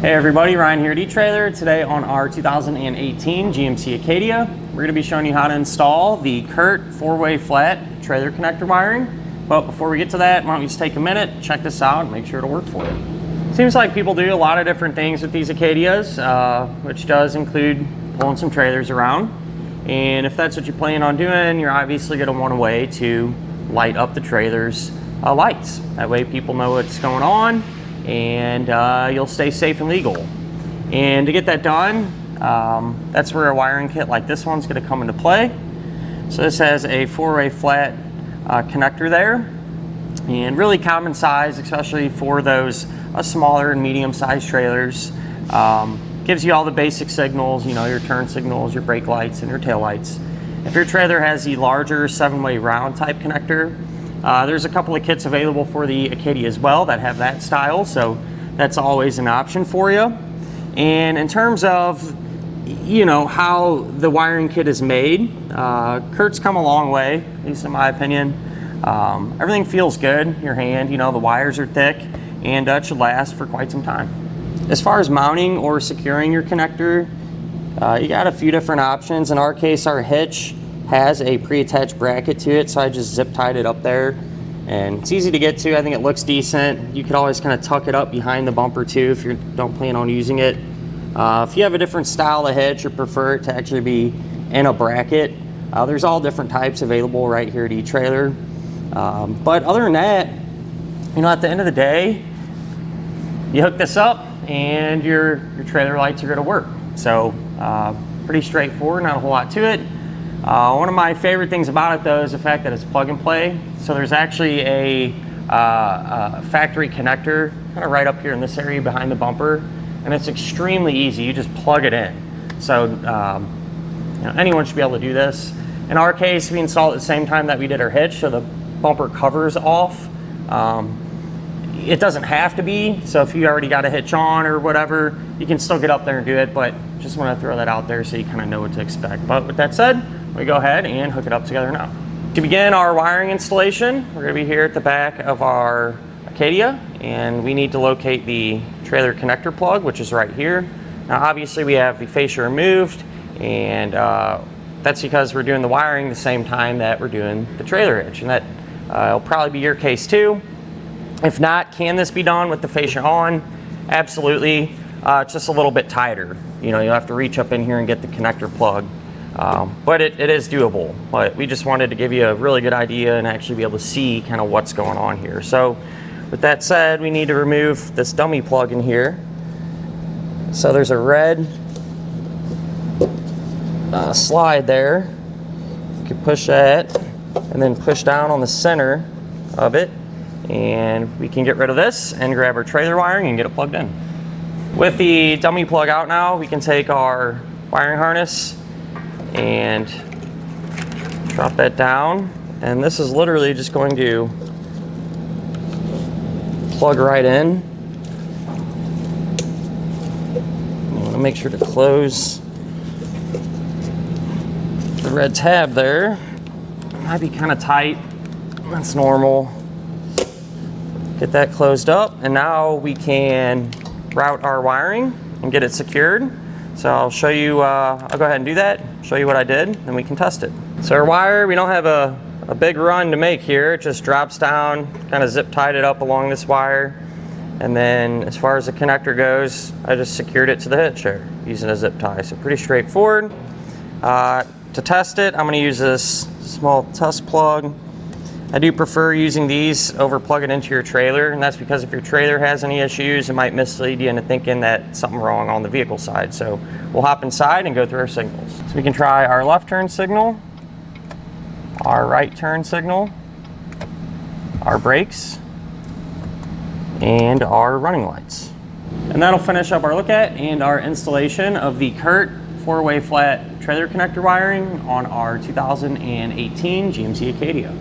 Hey everybody, Ryan here at eTrailer. Today on our 2018 GMC Acadia, we're going to be showing you how to install the Curt 4-way flat trailer connector wiring. But before we get to that, why don't you just take a minute, check this out, and make sure it'll work for you. Seems like people do a lot of different things with these Acadias, which does include pulling some trailers around. And if that's what you plan on doing, you're obviously going to want a way to light up the trailer's lights. That way people know what's going on, and you'll stay safe and legal. And to get that done, that's where a wiring kit like this one's going to come into play. So this has a 4-way flat connector there, and really common size, especially for those smaller and medium-sized trailers. Gives you all the basic signals, you know, your turn signals, your brake lights, and your tail lights. If your trailer has the larger 7-way round type connector, there's a couple of kits available for the Acadia as well that have that style, so that's always an option for you. And in terms of, you know, how the wiring kit is made, Curt's come a long way, at least in my opinion. Everything feels good in your hand, you know, the wires are thick, and it should last for quite some time. As far as mounting or securing your connector, you got a few different options. In our case, our hitch has a pre-attached bracket to it, so I just zip tied it up there, and it's easy to get to. I think it looks decent. You could always kind of tuck it up behind the bumper too if you don't plan on using it. If you have a different style of hitch or prefer it to actually be in a bracket, there's all different types available right here at eTrailer. But other than that, you know, at the end of the day, you hook this up and your trailer lights are going to work. So pretty straightforward, not a whole lot to it. One of my favorite things about it though is the fact that it's plug and play. So there's actually a factory connector kind of right up here in this area behind the bumper, and it's extremely easy. You just plug it in. So you know, anyone should be able to do this. In our case, we installed it at the same time that we did our hitch, so the bumper cover's off. It doesn't have to be, so if you already got a hitch on or whatever, you can still get up there and do it, but just want to throw that out there so you kind of know what to expect. But with that said, we go ahead and hook it up together now. To begin our wiring installation, we're going to be here at the back of our Acadia, and we need to locate the trailer connector plug, which is right here. Now obviously we have the fascia removed, and that's because we're doing the wiring the same time that we're doing the trailer hitch, and that will probably be your case too. If not, can this be done with the fascia on? Absolutely. It's just a little bit tighter. You know, you'll have to reach up in here and get the connector plug. But it is doable. But we just wanted to give you a really good idea and actually be able to see kind of what's going on here. So with that said, we need to remove this dummy plug in here. So there's a red slide there. You can push that and then push down on the center of it, and we can get rid of this and grab our trailer wiring and get it plugged in. With the dummy plug out now, we can take our wiring harness and drop that down, and this is literally just going to plug right in. I'm going to make sure to close the red tab there. It might be kind of tight, that's normal. Get that closed up, and now we can route our wiring and get it secured. So I'll show you, I'll go ahead and do that, show you what I did, and we can test it. So our wire, we don't have a big run to make here. It just drops down, kind of zip tied it up along this wire. And then as far as the connector goes, I just secured it to the hitch there using a zip tie. So pretty straightforward. To test it, I'm going to use this small test plug. I do prefer using these over plugging into your trailer, and that's because if your trailer has any issues, it might mislead you into thinking that something wrong on the vehicle side. So we'll hop inside and go through our signals. So we can try our left turn signal, our right turn signal, our brakes, and our running lights. And that'll finish up our look at and our installation of the Curt 4-way flat trailer connector wiring on our 2018 GMC Acadia.